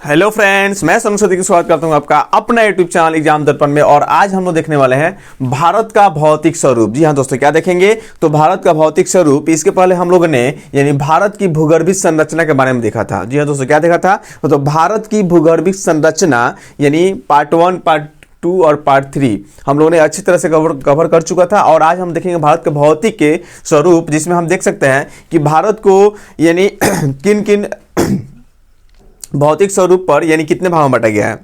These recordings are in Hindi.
हेलो फ्रेंड्स, मैं सरस्वती की स्वागत करता हूं आपका अपना यूट्यूब चैनल एग्जाम दर्पण में। और आज हम लोग देखने वाले हैं भारत का भौतिक स्वरूप। जी हां दोस्तों, क्या देखेंगे तो भारत का भौतिक स्वरूप। इसके पहले हम लोगों ने यानी भारत की भूगर्भिक संरचना के बारे में देखा था। जी हां दोस्तों, क्या देखा था तो भारत की भूगर्भिक संरचना यानी पार्ट 1, पार्ट 2 और पार्ट 3 हम लोगों ने अच्छी तरह से कवर कर चुका था। और आज हम देखेंगे भारत के भौतिक के स्वरूप, जिसमें हम देख सकते हैं कि भारत को यानी किन किन भौतिक स्वरूप पर यानी कितने भागों में बांटा गया है।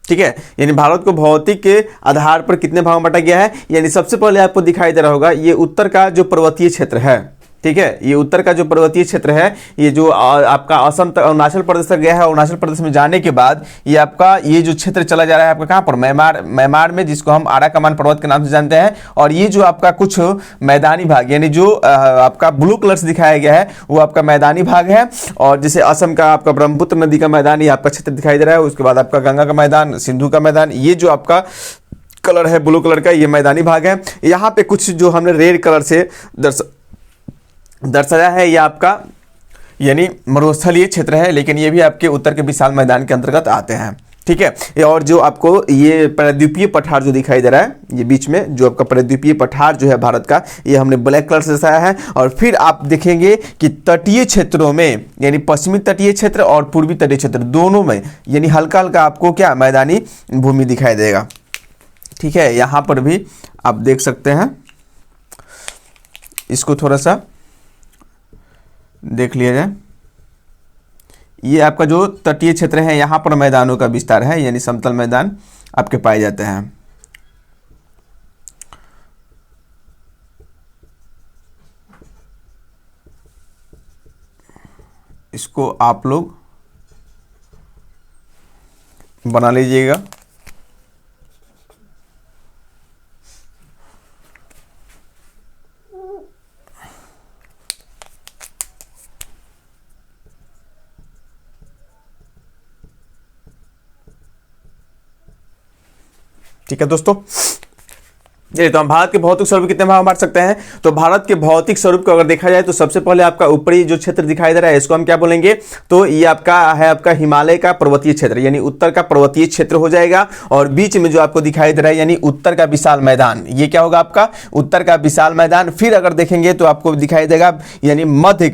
ठीक है, यानी भारत को भौतिक के आधार पर कितने भागों में बांटा गया है। यानी सबसे पहले आपको दिखाई दे रहा होगा ये उत्तर का जो पर्वतीय क्षेत्र है। ठीक है, ये उत्तर का जो पर्वतीय क्षेत्र है, ये जो आपका असम तक अरुणाचल प्रदेश तक गया है। अरुणाचल प्रदेश में जाने के बाद ये आपका ये जो क्षेत्र चला जा रहा है आपका कहाँ पर, म्यांमार में, जिसको हम आराकमान पर्वत के नाम से जानते हैं। और ये जो आपका कुछ मैदानी भाग यानी जो आपका ब्लू कलर से दिखाया गया है वो आपका मैदानी भाग है। और जैसे असम का आपका ब्रह्मपुत्र नदी का मैदान ये आपका क्षेत्र दिखाई दे रहा है। उसके बाद आपका गंगा का मैदान, सिंधु का मैदान, ये जो आपका कलर है ब्लू कलर का, ये मैदानी भाग है। यहाँ पे कुछ जो हमने रेड कलर से दर्शाया है ये आपका यानी मरुस्थलीय क्षेत्र है, लेकिन ये भी आपके उत्तर के विशाल मैदान के अंतर्गत आते हैं। ठीक है, और जो आपको ये प्रायद्वीपीय पठार जो दिखाई दे रहा है, ये बीच में जो आपका प्रायद्वीपीय पठार जो है भारत का, ये हमने ब्लैक कलर से दर्शाया है। और फिर आप देखेंगे कि तटीय क्षेत्रों में यानी पश्चिमी तटीय क्षेत्र और पूर्वी तटीय क्षेत्र दोनों में यानी हल्का हल्का आपको क्या मैदानी भूमि दिखाई देगा। ठीक है, यहाँ पर भी आप देख सकते हैं, इसको थोड़ा सा देख लिया जाए। ये आपका जो तटीय क्षेत्र है यहाँ पर मैदानों का विस्तार है, यानी समतल मैदान आपके पाए जाते हैं। इसको आप लोग बना लीजिएगा। ठीक है दोस्तों, चलिए तो हम भारत के भौतिक स्वरूप कितने भाग में बांट सकते हैं। तो भारत के भौतिक स्वरूप को अगर देखा जाए तो सबसे पहले आपका ऊपरी जो क्षेत्र दिखाई दे रहा है इसको हम क्या बोलेंगे, तो ये आपका है आपका हिमालय का पर्वतीय क्षेत्र यानी उत्तर का पर्वतीय क्षेत्र हो जाएगा। और बीच में जो आपको दिखाई दे रहा है यानी उत्तर का विशाल मैदान, ये क्या होगा आपका उत्तर का विशाल मैदान। फिर अगर देखेंगे तो आपको दिखाई देगा यानी मध्य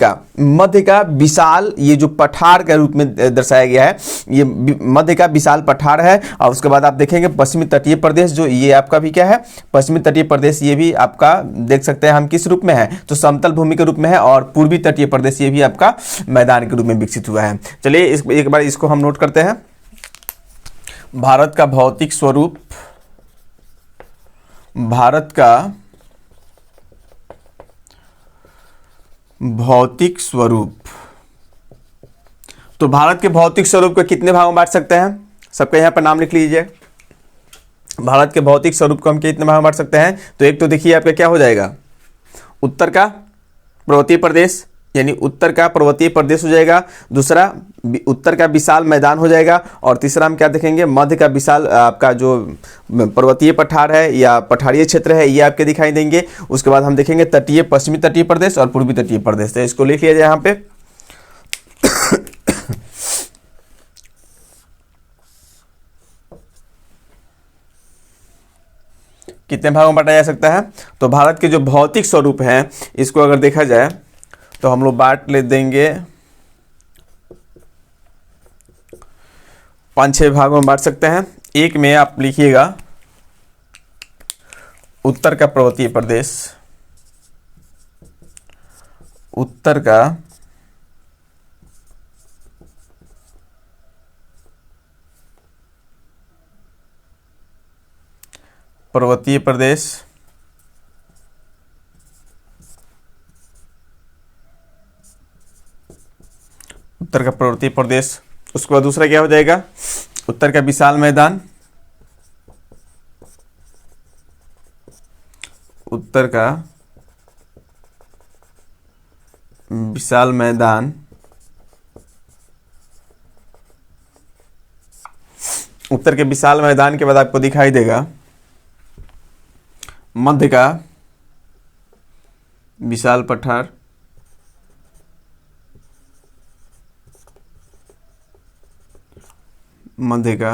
का विशाल, ये जो पठार के रूप में दर्शाया गया है, ये मध्य का विशाल पठार है। और उसके बाद आप देखेंगे पश्चिमी तटीय प्रदेश, जो ये आपका भी क्या है पश्चिमी तटीय प्रदेश, ये भी आपका देख सकते हैं हम किस रूप में है तो समतल भूमि के रूप में है। और पूर्वी तटीय प्रदेश ये भी आपका मैदान के रूप में विकसित हुआ है। चलिए एक बार इसको हम नोट करते हैं। भारत का भौतिक स्वरूप, भारत का भौतिक स्वरूप। तो भारत के भौतिक स्वरूप को कितने भागों में बांट सकते हैं, सबका यहां पर नाम लिख लीजिए। भारत के भौतिक स्वरूप को हम कितने भाग में बांट सकते हैं, तो एक तो देखिए आपका क्या हो जाएगा, उत्तर का पर्वतीय प्रदेश यानी उत्तर का पर्वतीय प्रदेश हो जाएगा। दूसरा उत्तर का विशाल मैदान हो जाएगा। और तीसरा हम क्या देखेंगे, मध्य का विशाल आपका जो पर्वतीय पठार है या पठारीय क्षेत्र है ये आपके दिखाई देंगे। उसके बाद हम देखेंगे तटीय, पश्चिमी तटीय प्रदेश और पूर्वी तटीय प्रदेश। तो इसको लिख लिया जाए यहाँ पे। कितने भागों में बांटा जा सकता है, तो भारत के जो भौतिक स्वरूप हैं इसको अगर देखा जाए तो हम लोग बांट ले देंगे 5-6 भागों में बांट सकते हैं। एक में आप लिखिएगा उत्तर का पर्वतीय प्रदेश, उत्तर का पर्वतीय प्रदेश, उत्तर का पर्वतीय प्रदेश। उसके बाद दूसरा क्या हो जाएगा, उत्तर का विशाल मैदान, उत्तर का विशाल मैदान। उत्तर के विशाल मैदान के बाद आपको दिखाई देगा मध्य का विशाल पठार, मध्य का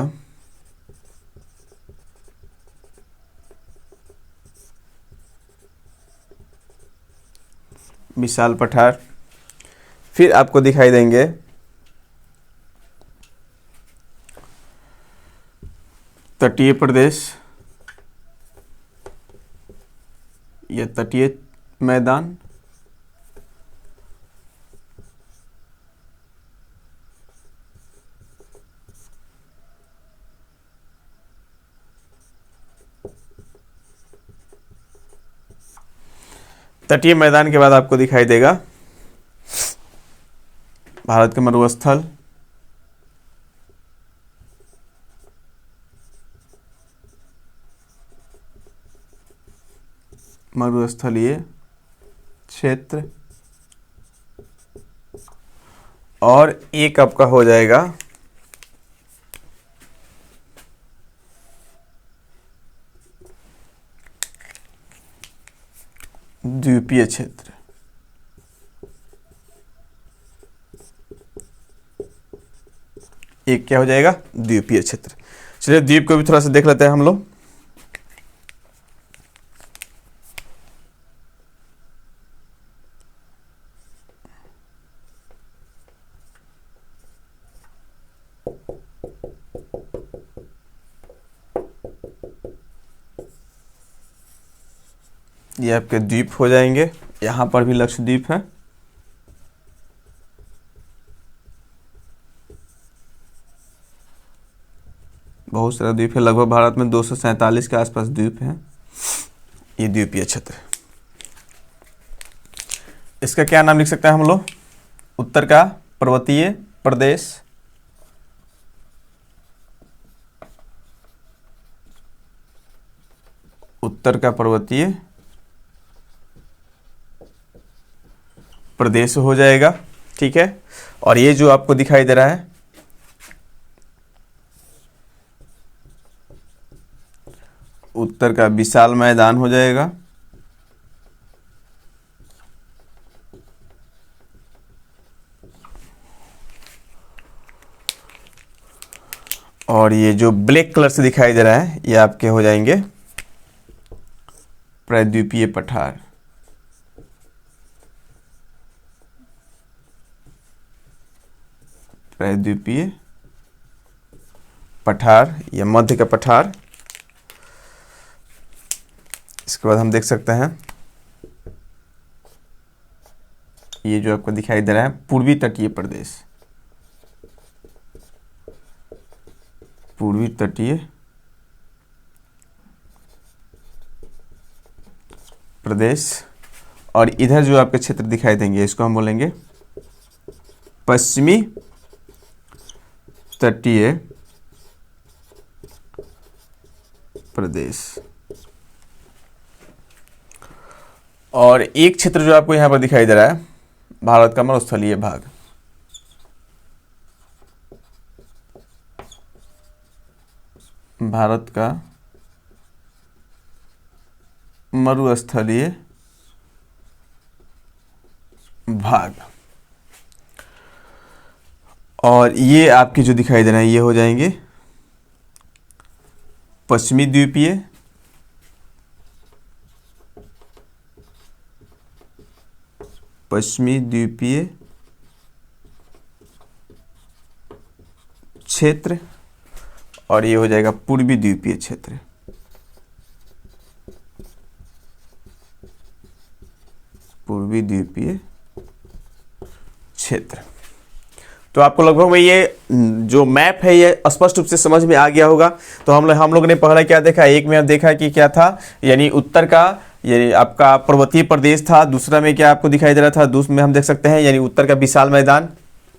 विशाल पठार। फिर आपको दिखाई देंगे तटीय प्रदेश या तटीय मैदान। तटीय मैदान के बाद आपको दिखाई देगा भारत के मरुस्थल, मरुस्थलीय क्षेत्र, और एक आपका हो जाएगा द्वीपीय क्षेत्र। एक क्या हो जाएगा? द्वीपीय क्षेत्र। चलिए द्वीप को भी थोड़ा सा देख लेते हैं हम लोग। ये आपके द्वीप हो जाएंगे। यहाँ पर भी लक्षद्वीप है। बहुत सारा द्वीप है, लगभग भारत में 247 के आसपास द्वीप हैं। ये द्वीपीय क्षेत्र। इसका क्या नाम लिख सकते हैं हम लोग? उत्तर का पर्वतीय प्रदेश, उत्तर का पर्वतीय प्रदेश हो जाएगा। ठीक है। और ये जो आपको दिखाई दे रहा है उत्तर का विशाल मैदान हो जाएगा। और ये जो ब्लैक कलर से दिखाई दे रहा है ये आपके हो जाएंगे प्रायद्वीपीय पठार। प्रायद्वीपीय पठार या मध्य का पठार। इसके बाद हम देख सकते हैं ये जो आपको दिखाई दे रहा है पूर्वी तटीय प्रदेश, पूर्वी तटीय प्रदेश। और इधर जो आपके क्षेत्र दिखाई देंगे इसको हम बोलेंगे पश्चिमी तटीय प्रदेश। और एक क्षेत्र जो आपको यहां पर दिखाई दे रहा है भारत का मरुस्थलीय भाग। भारत का मरुस्थलीय भाग। और ये आपके जो दिखाई दे रहे हैं ये हो जाएंगे पश्चिमी द्वीपीय, पश्चिमी द्वीपीय क्षेत्र। और ये हो जाएगा पूर्वी द्वीपीय क्षेत्र। पूर्वी द्वीपीय क्षेत्र। तो आपको लगभग में ये जो मैप है ये स्पष्ट रूप से समझ में आ गया होगा। तो हम लोग ने पहले क्या देखा? एक में हम देखा कि क्या था, यानी उत्तर का यानी आपका पर्वतीय प्रदेश था। दूसरा में क्या आपको दिखाई दे रहा था? दूसरे में हम देख सकते हैं यानी उत्तर का विशाल मैदान,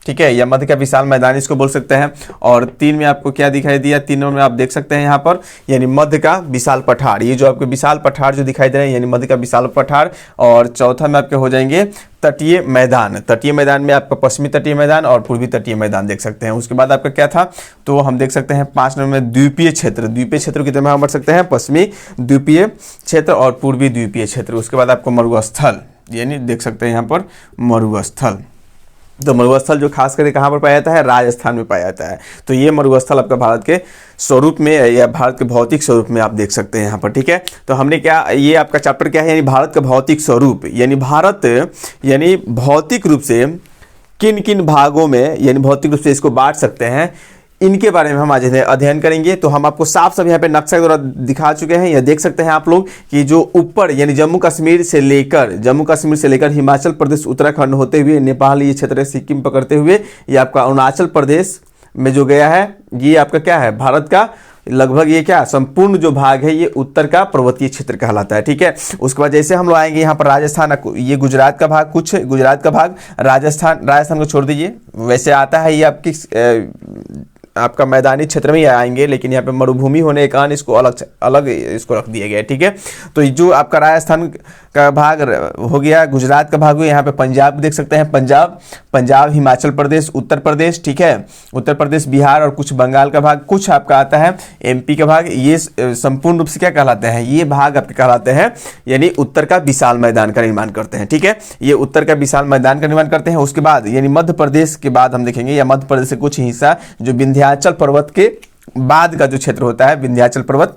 ठीक है, या मध्य का विशाल मैदान इसको बोल सकते हैं। और तीन में आपको क्या दिखाई दिया? तीनों में आप देख सकते हैं यहाँ पर यानी मध्य का विशाल पठार। ये जो आपके विशाल पठार जो दिखाई दे रहे हैं यानी मध्य का विशाल पठार। और चौथा में आपके हो जाएंगे तटीय मैदान। तटीय मैदान में आपका पश्चिमी तटीय मैदान और पूर्वी तटीय मैदान देख सकते हैं। उसके बाद आपका क्या था? तो हम देख सकते हैं 5 नंबर में द्वीपीय क्षेत्र। द्वीपीय क्षेत्र की तरह हम बढ़ सकते हैं पश्चिमी द्वीपीय क्षेत्र और पूर्वी द्वीपीय क्षेत्र। उसके बाद आपको मरुस्थल यानी देख सकते हैं यहाँ पर मरुस्थल। तो मरुस्थल जो खास करके कहाँ पर पाया जाता है, राजस्थान में पाया जाता है। तो ये मरुस्थल आपका भारत के स्वरूप में या भारत के भौतिक स्वरूप में आप देख सकते हैं यहाँ पर, ठीक है। तो हमने क्या, ये आपका चैप्टर क्या है, यानी भारत का भौतिक स्वरूप, यानी भारत यानी भौतिक रूप से किन किन भागों में, यानी भौतिक रूप से इसको बांट सकते हैं, इनके बारे में हम आज अध्ययन करेंगे। तो हम आपको साफ साफ यहाँ पे नक्शा के द्वारा दिखा चुके हैं। यह देख सकते हैं आप लोग कि जो ऊपर यानी जम्मू कश्मीर से लेकर हिमाचल प्रदेश, उत्तराखंड होते हुए नेपाल, ये क्षेत्र सिक्किम पकड़ते हुए ये आपका अरुणाचल प्रदेश में जो गया है, ये आपका क्या है, भारत का लगभग ये क्या संपूर्ण जो भाग है ये उत्तर का पर्वतीय क्षेत्र कहलाता है, ठीक है। उसके बाद जैसे हम लोग आएंगे यहाँ पर राजस्थान, ये गुजरात का भाग, कुछ गुजरात का भाग, राजस्थान को छोड़ दीजिए, वैसे आता है ये आपका मैदानी क्षेत्र में ही आएंगे, लेकिन यहाँ पे मरुभूमि होने के कारण इसको अलग इसको रख दिया गया है, ठीक है। तो जो आपका राजस्थान का भाग हो गया, गुजरात का भाग हो, यहाँ पे पंजाब देख सकते हैं, पंजाब, हिमाचल प्रदेश, उत्तर प्रदेश, ठीक है, उत्तर प्रदेश, बिहार और कुछ बंगाल का भाग, कुछ आपका आता है एमपी का भाग। ये संपूर्ण रूप से क्या कहलाते हैं, ये भाग आपके कहलाते हैं यानी उत्तर का विशाल मैदान का निर्माण करते हैं, ठीक है। ये उत्तर का विशाल मैदान का निर्माण करते हैं। उसके बाद यानी मध्य प्रदेश के बाद हम देखेंगे, या मध्य प्रदेश से कुछ हिस्सा जो विंध्याचल पर्वत के बाद का जो क्षेत्र होता है, विंध्याचल पर्वत,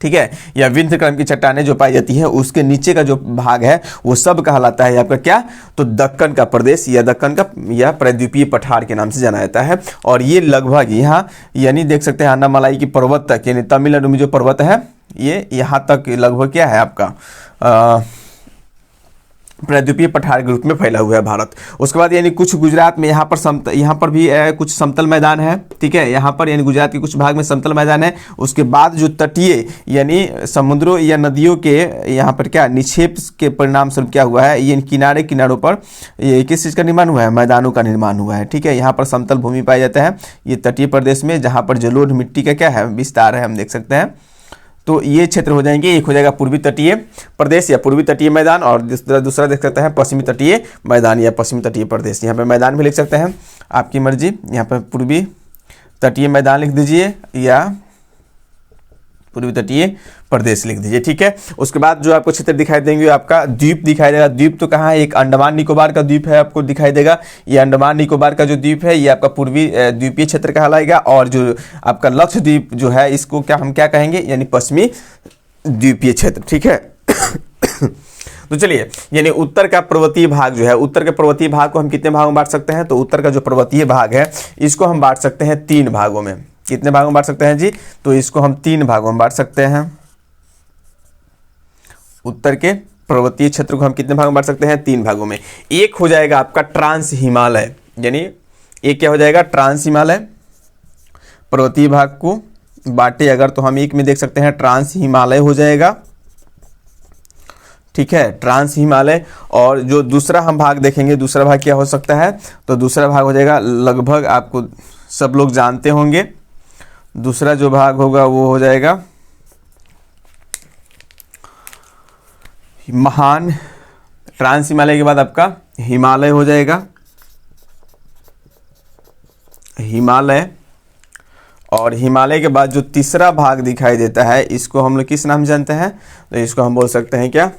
ठीक है, या विंध्यक्रम की चट्टानें जो पाई जाती हैं, उसके नीचे का जो भाग है वो सब कहलाता है आपका क्या, तो दक्कन का प्रदेश या दक्कन का या प्रायद्वीपीय पठार के नाम से जाना जाता है। और ये लगभग यहाँ यानी देख सकते हैं अन्नामलाई की पर्वत तक, यानी तमिलनाडु में जो पर्वत है ये यहाँ तक लगभग क्या है आपका प्रायद्वीपीय पठार के रूप में फैला हुआ है भारत। उसके बाद यानी कुछ गुजरात में यहाँ पर भी कुछ समतल मैदान है, ठीक है, यहाँ पर यानी गुजरात के कुछ भाग में समतल मैदान है। उसके बाद जो तटीय यानी समुद्रों या नदियों के यहाँ पर क्या निक्षेप के परिणाम स्वरूप क्या हुआ है, ये किनारों पर ये किस चीज़ का निर्माण हुआ है, मैदानों का निर्माण हुआ है, ठीक है। यहाँ पर समतल भूमि पाया जाता है ये तटीय प्रदेश में, जहाँ पर जलोढ़ मिट्टी का क्या है विस्तार है, हम देख सकते हैं। तो ये क्षेत्र हो जाएंगे, एक हो जाएगा पूर्वी तटीय प्रदेश या पूर्वी तटीय मैदान, और दूसरा देख सकते हैं पश्चिमी तटीय मैदान या पश्चिमी तटीय प्रदेश। यहाँ पे मैदान भी लिख सकते हैं, आपकी मर्जी। यहाँ पे पूर्वी तटीय मैदान लिख दीजिए या पूर्वी तटीय प्रदेश लिख दीजिए, ठीक है। उसके बाद जो आपको क्षेत्र दिखाई देंगे आपका द्वीप दिखाई देगा। द्वीप तो कहाँ है, एक अंडमान निकोबार का द्वीप है आपको दिखाई देगा। ये अंडमान निकोबार का जो द्वीप है ये आपका पूर्वी द्वीपीय क्षेत्र कहलाएगा, और जो आपका लक्षद्वीप जो है इसको हम क्या कहेंगे, यानी पश्चिमी द्वीपीय क्षेत्र, ठीक है। तो चलिए, यानी उत्तर का पर्वतीय भाग जो है, उत्तर के पर्वतीय भाग को हम कितने भागों में बांट सकते हैं, तो उत्तर का जो पर्वतीय भाग है इसको हम बांट सकते हैं 3 भागों में। कितने भागों में बांट सकते हैं जी, तो इसको हम 3 भागों में बांट सकते हैं। उत्तर के पर्वतीय क्षेत्र को हम कितने भागों में बांट सकते हैं, 3 भागों में। एक हो जाएगा आपका ट्रांस हिमालय, यानी एक क्या हो जाएगा, ट्रांस हिमालय पर्वतीय भाग को बांटे अगर, तो हम एक में देख सकते हैं ट्रांस हिमालय हो जाएगा, ठीक है, ट्रांस हिमालय। और जो दूसरा हम भाग देखेंगे, दूसरा भाग क्या हो सकता है, तो दूसरा भाग हो जाएगा, लगभग आपको सब लोग जानते होंगे, दूसरा जो भाग होगा वो हो जाएगा महान, ट्रांस हिमालय के बाद आपका हिमालय हो जाएगा, हिमालय। और हिमालय के बाद जो तीसरा भाग दिखाई देता है इसको हम लोग किस नाम जानते हैं, तो इसको हम बोल सकते हैं क्या,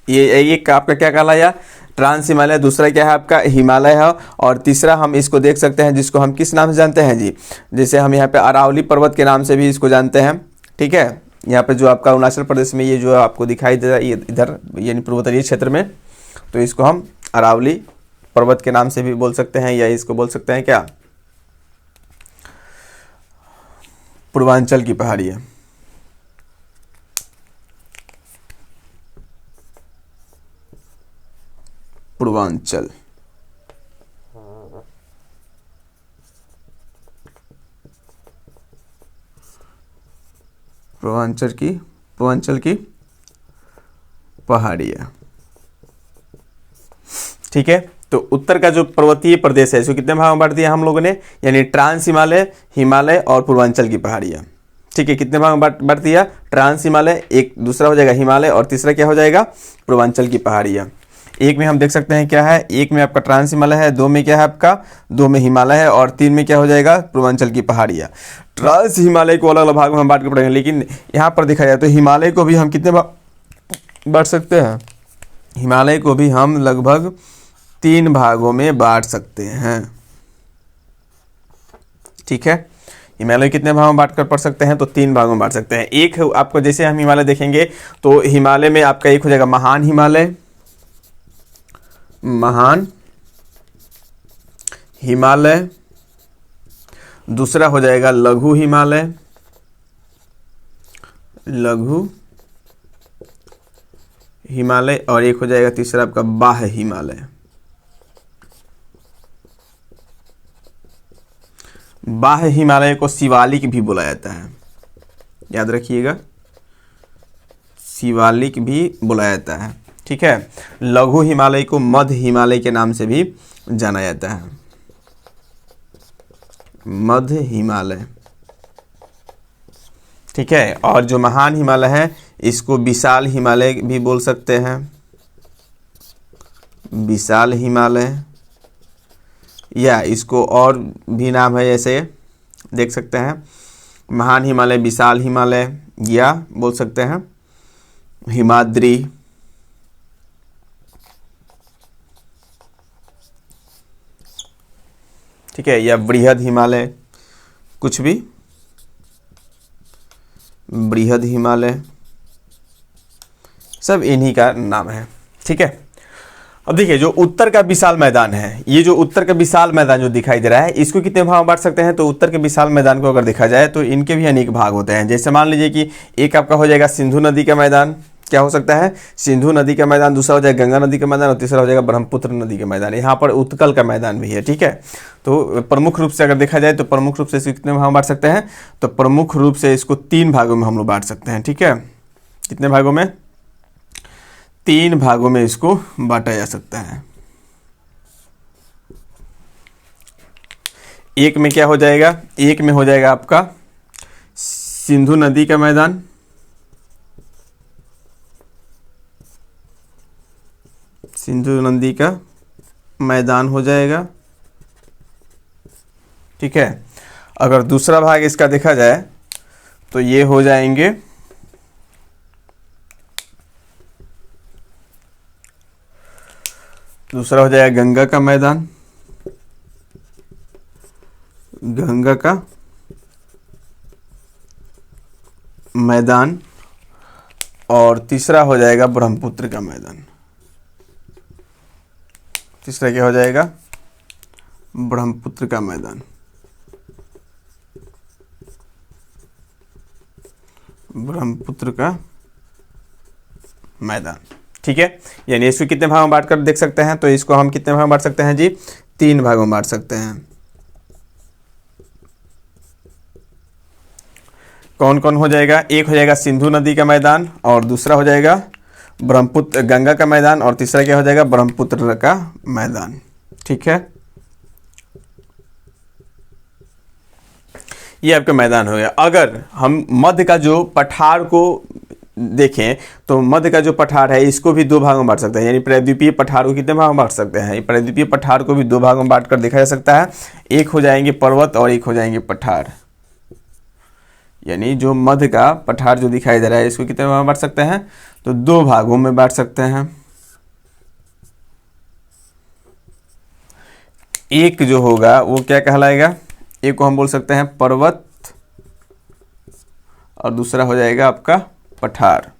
ये आपका क्या कहलाया, ट्रांस हिमालय। दूसरा क्या है आपका हिमालय है, और तीसरा हम इसको देख सकते हैं जिसको हम किस नाम से जानते हैं जी, जैसे हम यहाँ पे अरावली पर्वत के नाम से भी इसको जानते हैं, ठीक है। यहाँ पे जो आपका अरुणाचल प्रदेश में ये जो आपको दिखाई दे रहा है इधर यानी पूर्वोत्तरीय क्षेत्र में, तो इसको हम अरावली पर्वत के नाम से भी बोल सकते हैं, या इसको बोल सकते हैं क्या, पूर्वांचल की पहाड़ियाँ। पूर्वांचल, पूर्वांचल की पहाड़ियाँ, ठीक है। तो उत्तर का जो पर्वतीय प्रदेश है इसको कितने भाग में बांट दिया हम लोगों ने, यानी ट्रांस हिमालय, हिमालय और पूर्वांचल की पहाड़ियाँ, ठीक है। कितने भाग में बांट दिया, ट्रांस हिमालय, एक दूसरा हो जाएगा हिमालय, और तीसरा क्या हो जाएगा, पूर्वांचल की पहाड़ियाँ। एक में हम देख सकते हैं क्या है, एक में आपका ट्रांस हिमालय है, 2 में क्या है आपका, 2 में हिमालय है, और 3 में क्या हो जाएगा, पूर्वांचल की पहाड़ियाँ। ट्रांस हिमालय को अलग अलग भाग में हम बांट के पढ़ेंगे, लेकिन यहाँ पर देखा जाए तो हिमालय को भी हम कितने बांट सकते हैं, हिमालय को भी हम लगभग तीन भागों में बांट सकते हैं। ठीक है, हिमालय कितने भागों में बांट कर पढ़ सकते हैं? तो तीन भागों में बांट सकते हैं। एक आपको, जैसे हम हिमालय देखेंगे तो हिमालय में आपका एक हो जाएगा महान हिमालय, महान हिमालय, दूसरा हो जाएगा लघु हिमालय, लघु हिमालय, और एक हो जाएगा तीसरा आपका बाह्य हिमालय। बाह्य हिमालय को शिवालिक भी बोला जाता है, याद रखिएगा, शिवालिक भी बोला जाता है। ठीक है, लघु हिमालय को मध्य हिमालय के नाम से भी जाना जाता है, मध्य हिमालय। ठीक है, और जो महान हिमालय है इसको विशाल हिमालय भी बोल सकते हैं, विशाल हिमालय, या इसको और भी नाम है, जैसे देख सकते हैं महान हिमालय, विशाल हिमालय, या बोल सकते हैं हिमाद्री। ठीक है, या बृहद हिमालय, कुछ भी, बृहद हिमालय, सब इन्हीं का नाम है। ठीक है, अब देखिए जो उत्तर का विशाल मैदान है, ये जो उत्तर का विशाल मैदान जो दिखाई दे रहा है, इसको कितने भाग में बांट सकते हैं? तो उत्तर के विशाल मैदान को अगर देखा जाए तो इनके भी अनेक भाग होते हैं। जैसे मान लीजिए कि एक आपका हो जाएगा सिंधु नदी का मैदान, क्या हो सकता है? सिंधु नदी का मैदान, दूसरा हो जाएगा गंगा नदी का मैदान, और तीसरा हो जाएगा ब्रह्मपुत्र नदी का मैदान। यहाँ पर उत्कल का मैदान भी है। ठीक है, तो प्रमुख रूप से अगर देखा जाए तो प्रमुख रूप से इसको कितने भाग में बांट सकते हैं? तो प्रमुख रूप से इसको तीन भागों में हम लोग बांट सकते हैं। ठीक है, कितने भागों में? तीन भागों में इसको बांटा जा सकता है। एक में क्या हो जाएगा? एक में हो जाएगा आपका सिंधु नदी का मैदान, सिंधु नदी का मैदान हो जाएगा। ठीक है, अगर दूसरा भाग इसका देखा जाए तो ये हो जाएंगे दूसरा हो जाएगा गंगा का मैदान, गंगा का मैदान, और तीसरा हो जाएगा ब्रह्मपुत्र का मैदान। तीसरा क्या हो जाएगा? ब्रह्मपुत्र का मैदान, ब्रह्मपुत्र का मैदान। ठीक है, यानी इसको कितने भागों में बांट कर देख सकते हैं? तो इसको हम कितने भागों में बांट सकते हैं जी? तीन भागों में बांट सकते हैं। कौन कौन हो जाएगा? एक हो जाएगा सिंधु नदी का मैदान, और दूसरा हो जाएगा ब्रह्मपुत्र गंगा का मैदान, और तीसरा क्या हो जाएगा? ब्रह्मपुत्र का मैदान। ठीक है, ये आपका मैदान हो गया। अगर हम मध्य का जो पठार को देखें तो मध्य का जो पठार है इसको भी दो भागों में बांट सकते हैं, यानी प्रायद्वीपीय पठार को कितने भागों में बांट सकते हैं? प्रायद्वीपीय पठार को भी दो भागों में बांट कर देखा जा सकता है। एक हो जाएंगे पर्वत और एक हो जाएंगे पठार। यानी जो मध्य का पठार जो दिखाई दे रहा है इसको कितने भागों में बांट सकते हैं? तो दो भागों में बांट सकते हैं। एक जो होगा वो क्या कहलाएगा? एक को हम बोल सकते हैं पर्वत, और दूसरा हो जाएगा आपका पठार।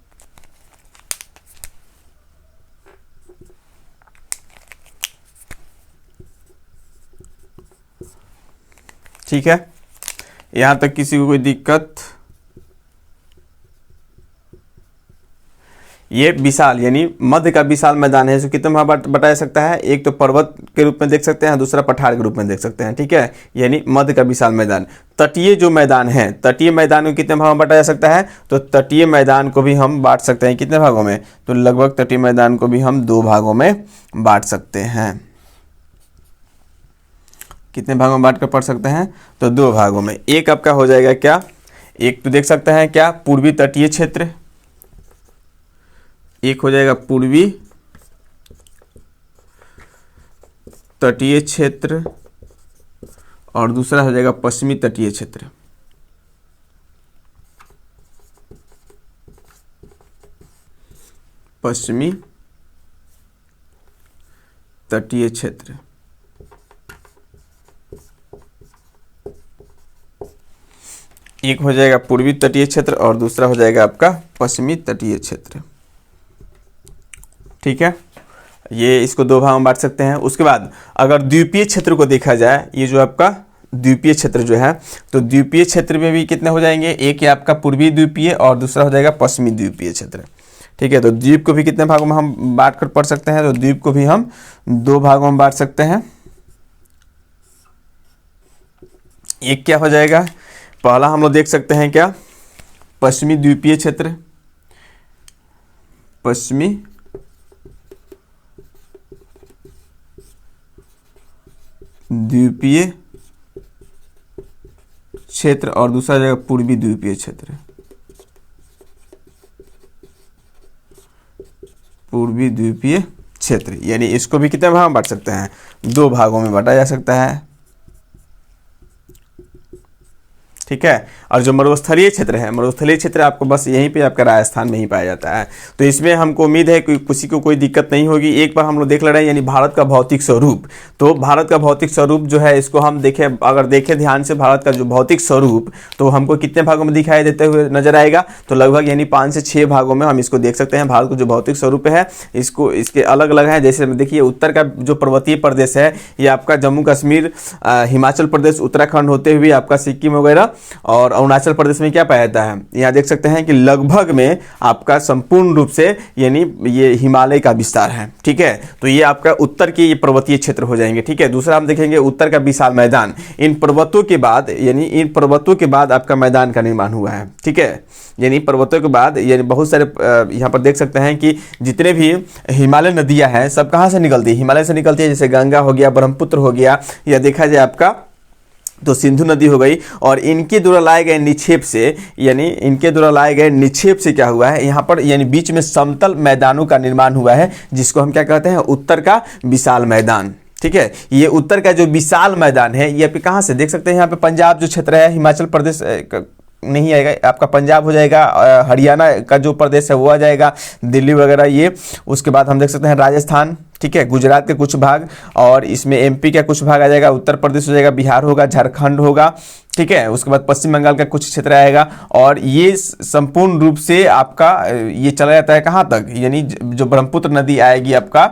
ठीक है, यहां तक किसी को कोई दिक्कत? ये विशाल यानी मध्य का विशाल मैदान है, इसको कितने भाग बटाया सकता है? एक तो पर्वत के रूप में देख सकते हैं, दूसरा पठार के रूप में देख सकते हैं। ठीक है, यानी मध्य का विशाल मैदान। तटीय जो मैदान है, तटीय मैदान को कितने भागों में बांटा जा सकता है? तो तटीय मैदान को भी हम बांट सकते हैं कितने भागों में? तो लगभग तटीय मैदान को भी हम दो भागों में बांट सकते हैं। कितने भागों में बांट कर पढ़ सकते हैं? तो दो भागों में। एक आपका हो जाएगा क्या? एक तो देख सकते हैं क्या? पूर्वी तटीय क्षेत्र, एक हो जाएगा पूर्वी तटीय क्षेत्र, और दूसरा हो जाएगा पश्चिमी तटीय क्षेत्र। पश्चिमी तटीय क्षेत्र। एक हो जाएगा पूर्वी तटीय क्षेत्र और दूसरा हो जाएगा आपका पश्चिमी तटीय क्षेत्र। ठीक है, ये इसको दो भाग में बांट सकते हैं। उसके बाद अगर द्वीपीय क्षेत्र को देखा जाए, ये जो आपका द्वीपीय क्षेत्र जो है, तो द्वीपीय क्षेत्र में भी कितने हो जाएंगे, एक ये आपका पूर्वी द्वीपीय और दूसरा हो जाएगा पश्चिमी द्वीपीय क्षेत्र। ठीक है, तो द्वीप को भी कितने भागों में हम बांट कर पढ़ सकते हैं, तो द्वीप को भी हम दो भागों में बांट सकते हैं। एक क्या हो जाएगा, पहला हम लोग देख सकते हैं क्या, पश्चिमी द्वीपीय क्षेत्र, पश्चिमी द्वीपीय क्षेत्र और दूसरा जगह पूर्वी द्वीपीय क्षेत्र, पूर्वी द्वीपीय क्षेत्र। यानी इसको भी कितने भाग में बांट सकते हैं, दो भागों में बांटा जा सकता है। ठीक है, और जो मरुस्थलीय क्षेत्र है, मरुस्थलीय क्षेत्र आपको बस यहीं पे आपका राजस्थान में ही पाया जाता है। तो इसमें हमको उम्मीद है कि किसी को कोई दिक्कत नहीं होगी। एक बार हम लोग देख ले रहे हैं, यानी भारत का भौतिक स्वरूप। तो भारत का भौतिक स्वरूप जो है, इसको हम देखें, अगर देखें ध्यान से, भारत का जो भौतिक स्वरूप तो हमको कितने भागों में दिखाई देते हुए नजर आएगा, तो लगभग यानी 5 से 6 भागों में हम इसको देख सकते हैं। भारत का जो भौतिक स्वरूप है, इसको इसके अलग अलग है। जैसे देखिए, उत्तर का जो पर्वतीय प्रदेश है, ये आपका जम्मू कश्मीर, हिमाचल प्रदेश, उत्तराखंड होते हुए आपका सिक्किम वगैरह, और अरुणाचल प्रदेश में क्या पाया जाता है, यहाँ देख सकते हैं कि लगभग में आपका संपूर्ण रूप से यानी ये हिमालय का विस्तार है। ठीक है, तो ये आपका उत्तर के ये पर्वतीय क्षेत्र हो जाएंगे। ठीक है, दूसरा हम देखेंगे उत्तर का विशाल मैदान। इन पर्वतों के बाद, यानी इन पर्वतों के बाद आपका मैदान का निर्माण हुआ है। ठीक है, यानी पर्वतों के बाद यानी बहुत सारे यहाँ पर देख सकते हैं कि जितने भी हिमालय नदियाँ हैं, सब कहाँ से निकलती है, हिमालय से निकलती है। जैसे गंगा हो गया, ब्रह्मपुत्र हो गया, या देखा जाए आपका तो सिंधु नदी हो गई। और इनके द्वारा लाए गए निक्षेप से, यानी इनके द्वारा लाए गए निक्षेप से क्या हुआ है, यहाँ पर यानी बीच में समतल मैदानों का निर्माण हुआ है, जिसको हम क्या कहते हैं, उत्तर का विशाल मैदान। ठीक है, ये उत्तर का जो विशाल मैदान है, ये आप कहाँ से देख सकते हैं, यहाँ पे पंजाब जो क्षेत्र है, हिमाचल प्रदेश नहीं आएगा, आपका पंजाब हो जाएगा, हरियाणा का जो प्रदेश है वो आ जाएगा, दिल्ली वगैरह ये। उसके बाद हम देख सकते हैं राजस्थान, ठीक है, गुजरात के कुछ भाग, और इसमें एमपी का कुछ भाग आ जाएगा, उत्तर प्रदेश हो जाएगा, बिहार होगा, झारखंड होगा। ठीक है, उसके बाद पश्चिम बंगाल का कुछ क्षेत्र आएगा। और ये संपूर्ण रूप से आपका ये चला जाता है कहाँ तक, यानी जो ब्रह्मपुत्र नदी आएगी, आपका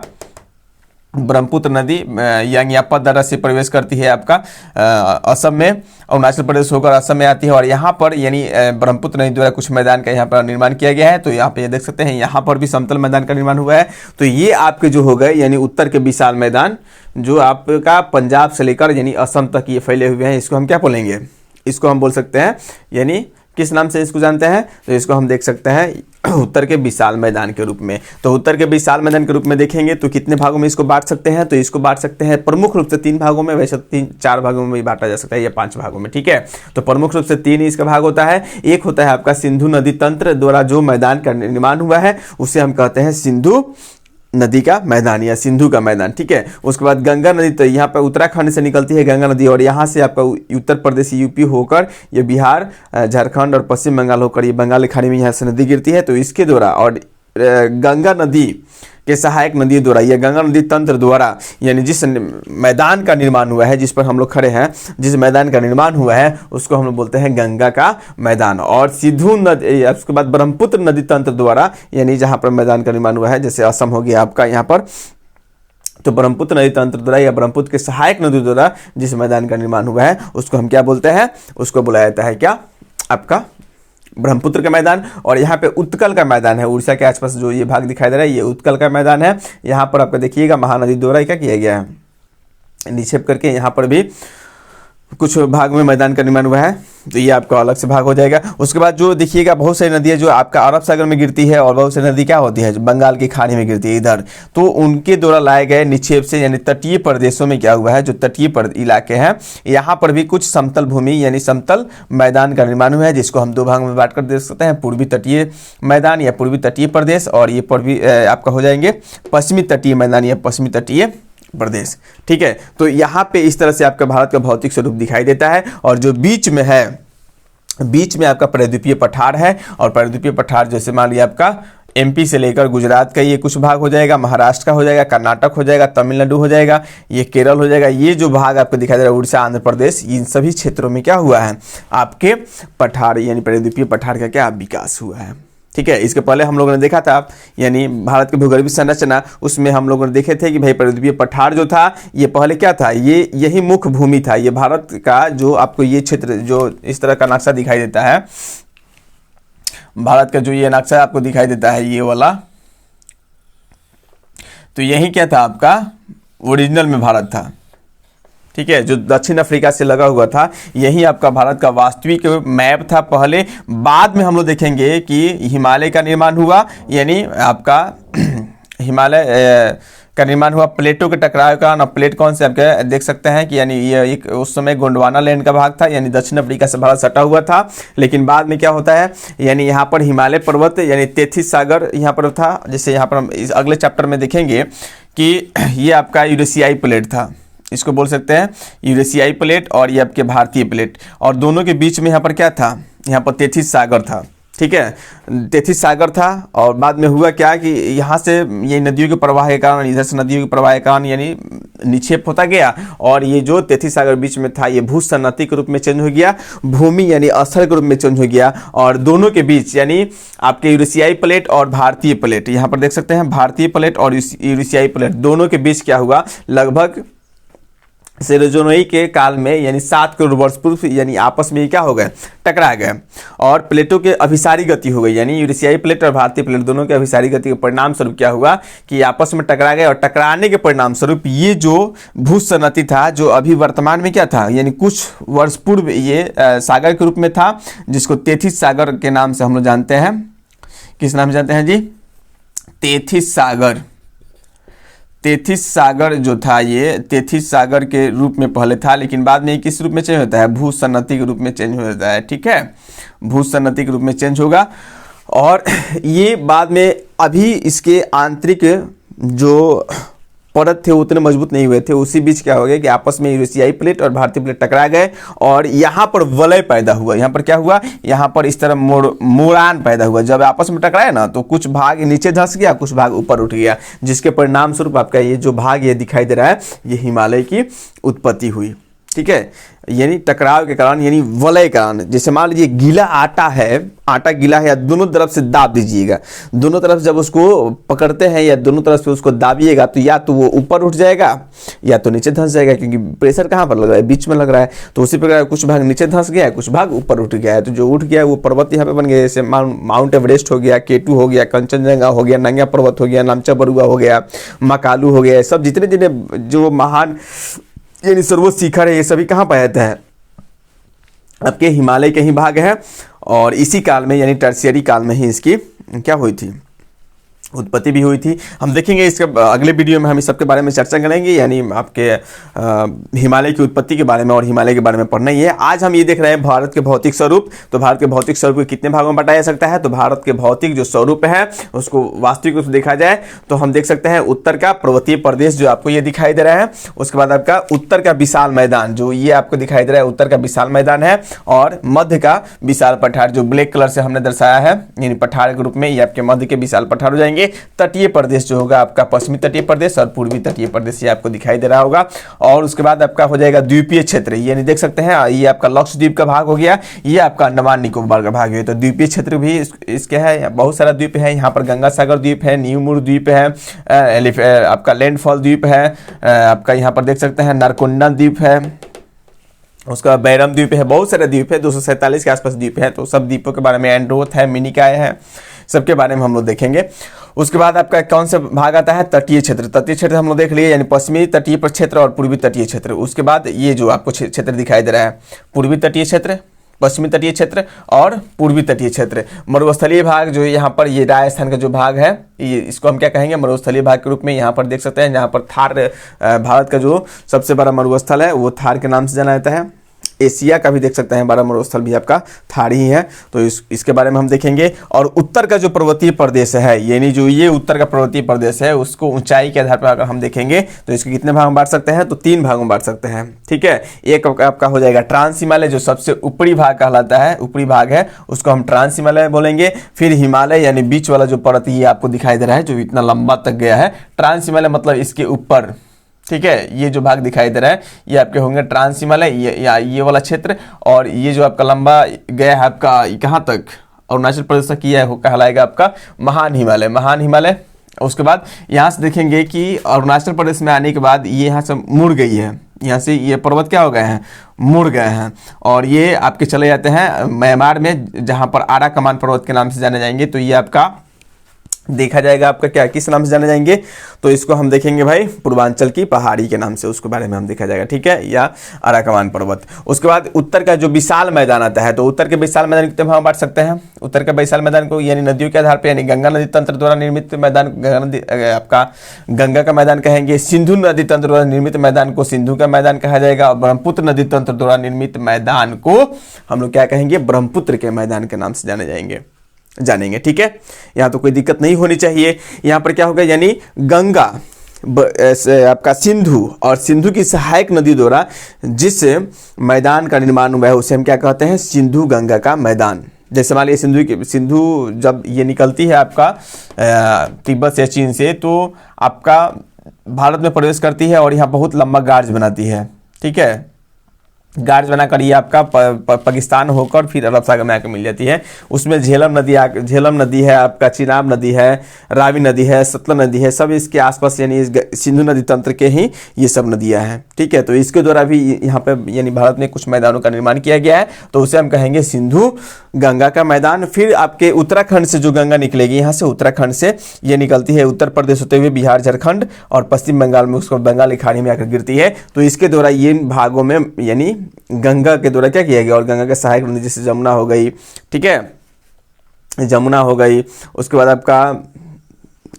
ब्रह्मपुत्र नदी यांग्यापा दर्रा से प्रवेश करती है आपका असम में, अरुणाचल प्रदेश होकर असम में आती है। और यहाँ पर यानी ब्रह्मपुत्र नदी द्वारा कुछ मैदान का यहाँ पर निर्माण किया गया है। तो यहाँ पे देख सकते हैं, यहाँ पर भी समतल मैदान का निर्माण हुआ है। तो ये आपके जो हो गए यानी उत्तर के विशाल मैदान, जो आपका पंजाब से लेकर यानी असम तक ये फैले हुए हैं, इसको हम क्या बोलेंगे, इसको हम बोल सकते हैं, यानी किस नाम से इसको जानते हैं, तो इसको हम देख सकते हैं उत्तर के विशाल मैदान के रूप में। तो उत्तर के विशाल मैदान के रूप में देखेंगे तो कितने भागों में इसको बांट सकते हैं, तो इसको बांट सकते हैं प्रमुख रूप से 3 भागों में, वैसे 3-4 भागों में भी बांटा जा सकता है, या 5 भागों में। ठीक है, तो प्रमुख रूप से 3 ही इसका भाग होता है। एक होता है आपका सिंधु नदी तंत्र द्वारा जो मैदान का निर्माण हुआ है, उसे हम कहते हैं सिंधु नदी का मैदान या सिंधु का मैदान। ठीक है, उसके बाद गंगा नदी, तो यहाँ पर उत्तराखंड से निकलती है गंगा नदी, और यहाँ से आपका उत्तर प्रदेश यूपी होकर ये बिहार, झारखंड और पश्चिम बंगाल होकर ये बंगाल की खाड़ी में यहाँ से नदी गिरती है। तो इसके द्वारा और गंगा नदी के सहायक नदी द्वारा या गंगा नदी तंत्र द्वारा यानी जिस मैदान का निर्माण हुआ है, जिस पर हम लोग खड़े हैं, जिस मैदान का निर्माण हुआ है, उसको हम लोग बोलते हैं गंगा का मैदान। और सिंधु नदी, उसके बाद ब्रह्मपुत्र नदी तंत्र द्वारा यानी जहाँ पर मैदान का निर्माण हुआ है, जैसे असम हो गया आपका यहाँ पर, तो ब्रह्मपुत्र नदी तंत्र द्वारा या ब्रह्मपुत्र के सहायक नदी द्वारा जिस मैदान का निर्माण हुआ है, उसको हम क्या बोलते हैं, उसको बुलाया जाता है क्या, आपका ब्रह्मपुत्र का मैदान। और यहाँ पे उत्कल का मैदान है, उड़ीसा के आसपास जो ये भाग दिखाई दे रहा है, ये उत्कल का मैदान है। यहाँ पर आपका देखिएगा महानदी द्वारा क्या किया गया है, निक्षेप करके यहाँ पर भी कुछ भाग में मैदान का निर्माण हुआ है। तो ये आपका अलग से भाग हो जाएगा। उसके बाद जो देखिएगा बहुत सारी नदियाँ जो आपका अरब सागर में गिरती है, और बहुत सारी नदी क्या होती है जो बंगाल की खाड़ी में गिरती है इधर, तो उनके द्वारा लाए गए निक्षेप से यानी तटीय प्रदेशों में क्या हुआ है, जो तटीय इलाके हैं, यहाँ पर भी कुछ समतल भूमि यानी समतल मैदान का निर्माण हुआ है, जिसको हम 2 भाग में बांट कर देख सकते हैं, पूर्वी तटीय मैदान या पूर्वी तटीय प्रदेश, और ये पूर्वी आपका हो जाएंगे पश्चिमी तटीय मैदान या पश्चिमी तटीय प्रदेश। ठीक है, तो यहाँ पे इस तरह से आपका भारत का भौतिक स्वरूप दिखाई देता है। और जो बीच में है, बीच में आपका प्रायद्वीपीय पठार है, और प्रायद्वीपीय पठार जैसे मान लिया आपका एमपी से लेकर गुजरात का ये कुछ भाग हो जाएगा, महाराष्ट्र का हो जाएगा, कर्नाटक हो जाएगा, तमिलनाडु हो जाएगा, ये केरल हो जाएगा। ये जो भाग आपको दिखाई दे रहा है उड़ीसा, आंध्र प्रदेश, इन सभी क्षेत्रों में क्या हुआ है, आपके पठार यानी प्रायद्वीपीय पठार का क्या विकास हुआ है। ठीक है, इसके पहले हम लोगों ने देखा था यानी भारत की भूगर्भीय संरचना, उसमें हम लोगों ने देखे थे कि भाई प्रायद्वीपीय पठार जो था ये पहले क्या था, ये यही मुख्य भूमि था। ये भारत का जो आपको ये क्षेत्र जो इस तरह का नक्शा दिखाई देता है, भारत का जो ये नक्शा आपको दिखाई देता है ये वाला, तो यही क्या था आपका ओरिजिनल में भारत था। ठीक है, जो दक्षिण अफ्रीका से लगा हुआ था यही आपका भारत का वास्तविक मैप था पहले। बाद में हम लोग देखेंगे कि हिमालय का निर्माण हुआ, यानी आपका हिमालय का निर्माण हुआ प्लेटों के टकराव का। ना प्लेट कौन से आपके देख सकते हैं कि यानी ये एक उस समय गोंडवाना लैंड का भाग था, यानी दक्षिण अफ्रीका से भारत सटा हुआ था। लेकिन बाद में क्या होता है, यानी यहाँ पर हिमालय पर्वत यानी तेथिस सागर यहाँ पर था। जैसे यहाँ पर हम इस अगले चैप्टर में देखेंगे कि ये आपका यूरेशियाई प्लेट था, इसको बोल सकते हैं यूरेशियाई प्लेट, और ये आपके भारतीय प्लेट, और दोनों के बीच में यहाँ पर क्या था, यहाँ पर तेथिस सागर था। ठीक है, तेथिस सागर था, और बाद में हुआ क्या कि यहाँ से ये नदियों के प्रवाह के कारण, इधर से नदियों के प्रवाह के कारण यानी निक्षेप होता गया, और ये जो तेथिस सागर बीच में था ये भूसन्नति के रूप में चेंज हो गया, भूमि यानी स्थल के रूप में चेंज हो गया, और दोनों के बीच यानी आपके यूरेशियाई प्लेट और भारतीय प्लेट, यहाँ पर देख सकते हैं भारतीय प्लेट और यूरेशियाई प्लेट, दोनों के बीच क्या हुआ, लगभग सेरोजोनोई के काल में यानी 7 करोड़ वर्ष पूर्व यानी आपस में क्या हो गए, टकरा गए, और प्लेटों के अभिसारी गति हो गई। यानी यूरेशियाई प्लेट और भारतीय प्लेट दोनों के अभिसारी गति के परिणाम स्वरूप क्या हुआ कि आपस में टकरा गए, और टकराने के परिणाम स्वरूप ये जो भूसन्नति था जो अभी वर्तमान में क्या था, यानी कुछ वर्ष पूर्व ये सागर के रूप में था, जिसको तेथिस सागर के नाम से हम लोग जानते हैं। किस नाम से जानते हैं जी, तेथिस सागर। तेथिस सागर जो था ये तेथिस सागर के रूप में पहले था, लेकिन बाद में किस रूप में चेंज होता है, भूसन्नति के रूप में चेंज हो जाता है। ठीक है, भूसन्नति के रूप में चेंज होगा, और ये बाद में अभी इसके आंतरिक जो परत थे उतने मजबूत नहीं हुए थे, उसी बीच क्या हो गया कि आपस में यूरेशियाई प्लेट और भारतीय प्लेट टकरा गए, और यहाँ पर वलय पैदा हुआ। यहाँ पर क्या हुआ, यहाँ पर इस तरह मोड़ान पैदा हुआ। जब आपस में टकराए ना तो कुछ भाग नीचे धंस गया, कुछ भाग ऊपर उठ गया, जिसके परिणाम स्वरूप आपका ये जो भाग ये दिखाई दे रहा है ये हिमालय की उत्पत्ति हुई। ठीक है, यानी टकराव के कारण यानी वलय के कारण। जैसे मान लीजिए गीला आटा है, आटा गीला है, या दोनों तरफ से दाब दीजिएगा, दोनों तरफ जब उसको पकड़ते हैं या दोनों तरफ से उसको दाबिएगा तो या तो वो ऊपर उठ जाएगा या तो नीचे धंस जाएगा, क्योंकि प्रेशर कहाँ पर लग रहा है, बीच में लग रहा है। तो उसी प्रकार कुछ भाग नीचे धंस गया, कुछ भाग ऊपर उठ गया है। तो जो उठ गया वो पर्वत यहाँ पे बन गया, जैसे माउंट एवरेस्ट हो गया, K2 हो गया, कंचनजंगा हो गया, नंगा पर्वत हो गया, नामचा बरुआ हो गया, मकालू हो गया, सब जितने जितने जो महान यानी सर्वोच्च शिखर है ये सभी कहाँ पाए जाते हैं, आपके हिमालय के ही भाग है। और इसी काल में यानी टर्शियरी काल में ही इसकी क्या हुई थी, उत्पत्ति भी हुई थी। हम देखेंगे इसके अगले वीडियो में हम इस सब के बारे में चर्चा करेंगे, यानी आपके हिमालय की उत्पत्ति के बारे में और हिमालय के बारे में पढ़ना ही है। आज हम ये देख रहे हैं भारत के भौतिक स्वरूप। तो भारत के भौतिक स्वरूप को कितने भागों में बांटा जा सकता है, तो भारत के भौतिक जो स्वरूप है उसको वास्तविक रूप से देखा जाए तो हम देख सकते हैं उत्तर का पर्वतीय प्रदेश जो आपको ये दिखाई दे रहा है, उसके बाद आपका उत्तर का विशाल मैदान जो ये आपको दिखाई दे रहा है, उत्तर का विशाल मैदान है, और मध्य का विशाल पठार जो ब्लैक कलर से हमने दर्शाया है, यानी पठार के रूप में ये आपके मध्य के विशाल पठार हो जाएंगे। तटीय प्रदेश जो होगा आपका पश्चिमी तटीय प्रदेश और पूर्वी तटीय प्रदेश ये आपको दिखाई दे रहा होगा। और उसके बाद आपका हो जाएगा द्वीपीय क्षेत्र, यानी देख सकते हैं ये आपका लक्षद्वीप का भाग हो गया, ये आपका अंडमान निकोबार का भाग है। तो द्वीपीय क्षेत्र भी इसके है, बहुत सारा द्वीप है, यहाँ पर गंगा सागर द्वीप है, न्यूमूर द्वीप है, आपका लैंडफॉल द्वीप है, आपका यहाँ पर देख सकते हैं नरकुंडा द्वीप है, उसका बैरम द्वीप है, बहुत सारे द्वीप है, 247 के आसपास द्वीप है। तो सब द्वीपों के बारे में, एंड्रोथ है, मिनिकाय है, सबके बारे में हम लोग देखेंगे। उसके बाद आपका कौन सा भाग आता है, तटीय क्षेत्र। तटीय क्षेत्र हम लोग देख लिए, यानी पश्चिमी तटीय क्षेत्र और पूर्वी तटीय क्षेत्र। उसके बाद ये जो आपको क्षेत्र दिखाई दे रहा है, पूर्वी तटीय क्षेत्र, पश्चिमी तटीय क्षेत्र और पूर्वी तटीय क्षेत्र। मरुस्थलीय भाग जो यहाँ पर ये राजस्थान का जो भाग है, ये इसको हम क्या कहेंगे, मरुस्थलीय भाग के रूप में। यहाँ पर देख सकते हैं, यहाँ पर थार, भारत का जो सबसे बड़ा मरुस्थल है वो थार के नाम से जाना जाता है। एशिया का भी देख सकते हैं, 12 मरुस्थल भी आपका थारी ही है, तो इसके बारे में हम देखेंगे। और उत्तर का जो पर्वतीय प्रदेश है, यानी जो ये उत्तर का पर्वतीय प्रदेश है, उसको ऊंचाई के आधार पर अगर हम देखेंगे तो इसके कितने भाग में बांट सकते हैं, तो 3 भागों में बांट सकते हैं। ठीक है, एक आपका हो जाएगा ट्रांस हिमालय, जो सबसे ऊपरी भाग कहलाता है, ऊपरी भाग है, उसको हम ट्रांस हिमालय बोलेंगे। फिर हिमालय यानी बीच वाला जो पर्वत ये आपको दिखाई दे रहा है, जो इतना लंबा तक गया है, ट्रांस हिमालय मतलब इसके ऊपर। ठीक है, ये जो भाग दिखाई दे रहा है ये आपके होंगे ट्रांस हिमालय, ये वाला क्षेत्र। और ये जो आपका लंबा गया है आपका कहाँ तक, अरुणाचल प्रदेश तक, ये कहलाएगा आपका महान हिमालय। महान हिमालय। उसके बाद यहाँ से देखेंगे कि अरुणाचल प्रदेश में आने के बाद ये यहाँ से मुड़ गई है, यहाँ से ये पर्वत क्या हो गए हैं, मुड़ गए हैं, और ये आपके चले जाते हैं म्यांमार में, जहाँ पर आरा कमान पर्वत के नाम से जाने जाएंगे। तो ये आपका देखा जाएगा आपका क्या, किस नाम से जाने जाएंगे, तो इसको हम देखेंगे भाई पूर्वांचल की पहाड़ी के नाम से, उसके बारे में हम देखा जाएगा। ठीक है, या अराकमान पर्वत। उसके बाद उत्तर का जो विशाल मैदान आता है, तो उत्तर के विशाल मैदान कितने भाग बांट सकते हैं, उत्तर के विशाल मैदान को यानी नदियों के आधार पर, यानी गंगा नदी तंत्र द्वारा निर्मित मैदान, गंगा नदी आपका गंगा का मैदान कहेंगे। सिंधु नदी तंत्र द्वारा निर्मित मैदान को सिंधु का मैदान कहा जाएगा, और ब्रह्मपुत्र नदी तंत्र द्वारा निर्मित मैदान को हम लोग क्या कहेंगे, ब्रह्मपुत्र के मैदान के नाम से जानेंगे। ठीक है, यहाँ तो कोई दिक्कत नहीं होनी चाहिए। यहाँ पर क्या होगा, यानी गंगा आपका सिंधु और सिंधु की सहायक नदी द्वारा जिस मैदान का निर्माण हुआ है उसे हम क्या कहते हैं, सिंधु गंगा का मैदान। जैसे मान लीजिए सिंधु जब ये निकलती है आपका तिब्बत से, चीन से, तो आपका भारत में प्रवेश करती है और यहाँ बहुत लंबा गार्ज बनाती है। ठीक है, गार्ज बनाकर ये आपका पाकिस्तान होकर फिर अरब सागर में आकर मिल जाती है। उसमें झेलम नदी है, आपका चिनाब नदी है, रावी नदी है, सतलज नदी है, सब इसके आसपास यानी इस सिंधु नदी तंत्र के ही ये सब नदियां हैं। ठीक है, तो इसके द्वारा भी यहाँ पे यानी भारत में कुछ मैदानों का निर्माण किया गया है, तो उसे हम कहेंगे सिंधु गंगा का मैदान। फिर आपके उत्तराखंड से जो गंगा निकलेगी, यहाँ से उत्तराखंड से ये निकलती है उत्तर प्रदेश होते हुए बिहार, झारखंड और पश्चिम बंगाल में, उसको बंगाल की खाड़ी में आकर गिरती है। तो इसके द्वारा ये भागों में यानी गंगा के द्वारा क्या किया गया, और गंगा के सहायक नदी जैसे जमुना हो गई, ठीक है, जमुना हो गई, उसके बाद आपका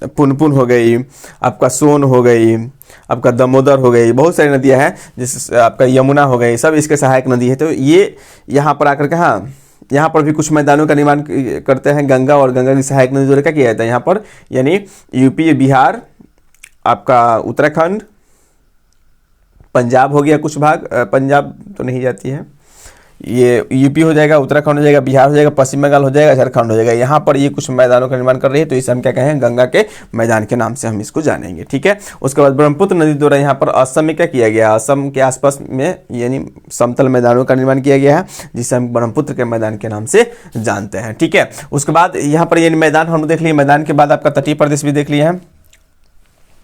पुनपुन हो गई, आपका सोन हो गई, आपका दमोदर हो गई, बहुत सारी नदियां हैं, जैसे आपका यमुना हो गई, सब इसके सहायक नदी है। तो ये यहाँ पर आकर कहाँ, यहाँ पर भी कुछ मैदानों का निर्माण करते हैं गंगा, और गंगा की सहायक नदी द्वारा क्या किया जाता है यहाँ पर, यानी यूपी, बिहार, आपका उत्तराखंड, पंजाब हो गया कुछ भाग, पंजाब तो नहीं जाती है, ये यूपी हो जाएगा, उत्तराखंड हो जाएगा, बिहार हो जाएगा, पश्चिम बंगाल हो जाएगा, झारखंड हो जाएगा। यहाँ पर ये कुछ मैदानों का निर्माण कर रही है, तो इसे हम क्या कहें, गंगा के मैदान के नाम से हम इसको जानेंगे। ठीक है, उसके बाद ब्रह्मपुत्र नदी द्वारा यहाँ पर असम में क्या किया गया, असम के आसपास में यानी समतल मैदानों का निर्माण किया गया है, जिसे हम ब्रह्मपुत्र के मैदान के नाम से जानते हैं। ठीक है, उसके बाद यहाँ पर यानी मैदान हम देख लिए, मैदान के बाद आपका तटीय प्रदेश भी देख लिया है,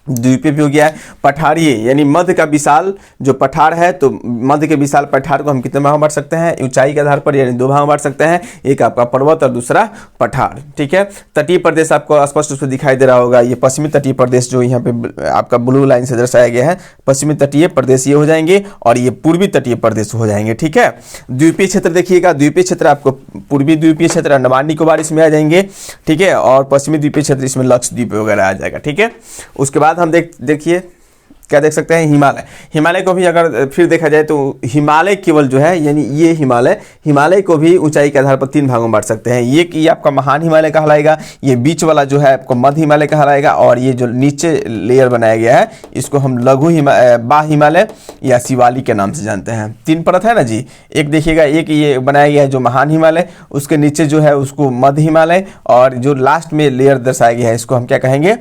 द्वीपीय भी हो गया है, पठारीय यानी मध्य का विशाल जो पठार है, तो मध्य के विशाल पठार को हम कितने भाग में बांट सकते हैं, ऊंचाई के आधार पर यानी 2 भाग में बांट सकते हैं, एक आपका पर्वत और दूसरा पठार। ठीक है, तटीय प्रदेश आपको स्पष्ट रूप से दिखाई दे रहा होगा, ये पश्चिमी तटीय प्रदेश जो यहाँ पे आपका ब्लू लाइन से दर्शाया गया है, पश्चिमी तटीय प्रदेश ये हो जाएंगे, और ये पूर्वी तटीय प्रदेश हो जाएंगे। ठीक है, द्वीपीय क्षेत्र देखिएगा, द्वीपीय क्षेत्र आपको पूर्वी द्वीपीय क्षेत्र अंडमान निकोबार इसमें आ जाएंगे। ठीक है, और पश्चिमी द्वीपीय क्षेत्र इसमें लक्षद्वीप वगैरह आ जाएगा। ठीक है, उसके बाद हम देखिए क्या देख सकते हैं, हिमालय को भी अगर फिर देखा जाए तो हिमालय केवल जो है यानी ये हिमालय को भी ऊंचाई के आधार पर 3 भागों में बांट सकते हैं। ये आपका महान हिमालय कहलाएगा, ये बीच वाला जो है आपको मध्य हिमालय कहलाएगा, और ये जो नीचे लेयर बनाया गया है इसको हम बा हिमालय या शिवालिक के नाम से जानते हैं। 3 परत है ना जी, एक देखिएगा, एक ये बनाया गया है जो महान हिमालय, उसके नीचे जो है उसको मध्य हिमालय, और जो लास्ट में लेयर दर्शाया गया है इसको हम क्या कहेंगे,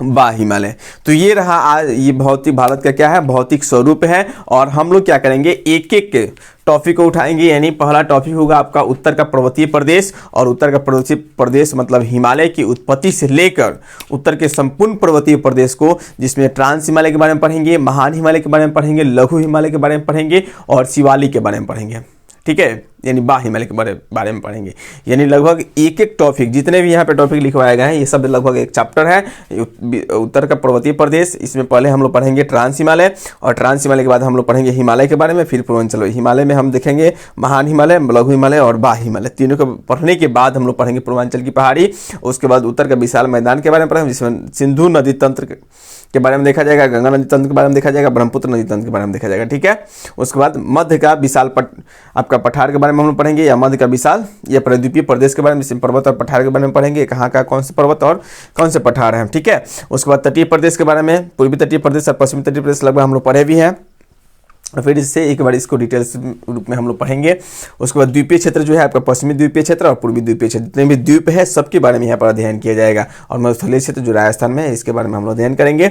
बा हिमालय। तो ये रहा आज ये भौतिक भारत का क्या है, भौतिक स्वरूप है। और हम लोग क्या करेंगे, एक एक टॉपिक को उठाएंगे। यानी पहला टॉपिक होगा आपका उत्तर का पर्वतीय प्रदेश, और उत्तर का पर्वतीय प्रदेश मतलब हिमालय की उत्पत्ति से लेकर उत्तर के संपूर्ण पर्वतीय प्रदेश को, जिसमें ट्रांस हिमालय के बारे में पढ़ेंगे, महान हिमालय के बारे में पढ़ेंगे, लघु हिमालय के बारे में पढ़ेंगे, और शिवालिक के बारे में पढ़ेंगे। ठीक है, यानी बा हिमालय के बारे में पढ़ेंगे। यानी लगभग एक एक टॉपिक, जितने भी यहाँ पे टॉपिक लिखवाए गए हैं ये सब लगभग एक चैप्टर है। उत्तर का पर्वतीय प्रदेश, इसमें पहले हम लोग पढ़ेंगे ट्रांस हिमालय, और ट्रांस हिमालय के बाद हम लोग पढ़ेंगे हिमालय के बारे में, फिर पूर्वांचल हिमालय में हम देखेंगे महान हिमालय, लघु हिमालय और बा हिमालय। तीनों को पढ़ने के बाद हम लोग पढ़ेंगे पूर्वांचल की पहाड़ी। उसके बाद उत्तर का विशाल मैदान के बारे में पढ़ेंगे, जिसमें सिंधु नदी तंत्र के बारे में देखा जाएगा, गंगा नदी तंत्र के बारे में देखा जाएगा, ब्रह्मपुत्र नदी तंत्र के बारे में देखा जाएगा। ठीक है, उसके बाद मध्य का विशाल आपका पठार के बारे में हम लोग पढ़ेंगे, या मध्य का विशाल या प्रद्वीपीय प्रदेश के बारे में, पर्वत और पठार के बारे में पढ़ेंगे, कहाँ का कौन से पर्वत और कौन से पठार हैं। ठीक है, उसके बाद तटीय प्रदेश के बारे में, पूर्वी तटीय प्रदेश और पश्चिमी तटीय प्रदेश लगभग हम लोग पढ़े भी हैं, और फिर इससे एक बार इसको डिटेल्स रूप में हम लोग पढ़ेंगे। उसके बाद द्वीपीय क्षेत्र जो है आपका पश्चिमी द्वीपीय क्षेत्र और पूर्वी द्वीपीय क्षेत्र, जितने भी द्वीप है सबके बारे में यहाँ पर अध्ययन किया जाएगा। और मरुस्थलीय क्षेत्र जो राजस्थान में है इसके बारे में हम लोग अध्ययन करेंगे।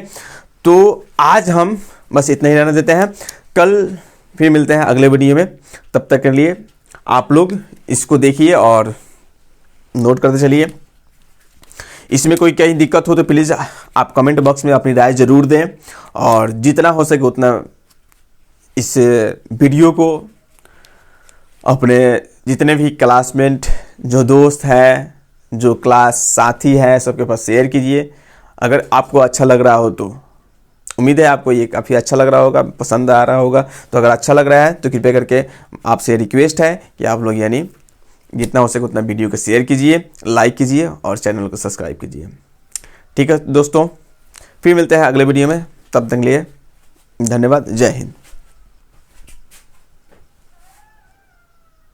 तो आज हम बस इतना ही रहने देते हैं, कल फिर मिलते हैं अगले वीडियो में। तब तक के लिए आप लोग इसको देखिए और नोट करते चलिए। इसमें कोई कहीं दिक्कत हो तो प्लीज़ आप कमेंट बॉक्स में अपनी राय ज़रूर दें, और जितना हो सके उतना इस वीडियो को अपने जितने भी क्लासमेट, जो दोस्त हैं, जो क्लास साथी हैं, सबके पास शेयर कीजिए। अगर आपको अच्छा लग रहा हो तो उम्मीद है आपको ये काफ़ी अच्छा लग रहा होगा, पसंद आ रहा होगा। तो अगर अच्छा लग रहा है तो कृपया करके आपसे रिक्वेस्ट है कि आप लोग यानी जितना हो सके उतना वीडियो को शेयर कीजिए, लाइक कीजिए और चैनल को सब्सक्राइब कीजिए। ठीक है दोस्तों, फिर मिलते हैं अगले वीडियो में, तब तक के लिए धन्यवाद, जय हिंद।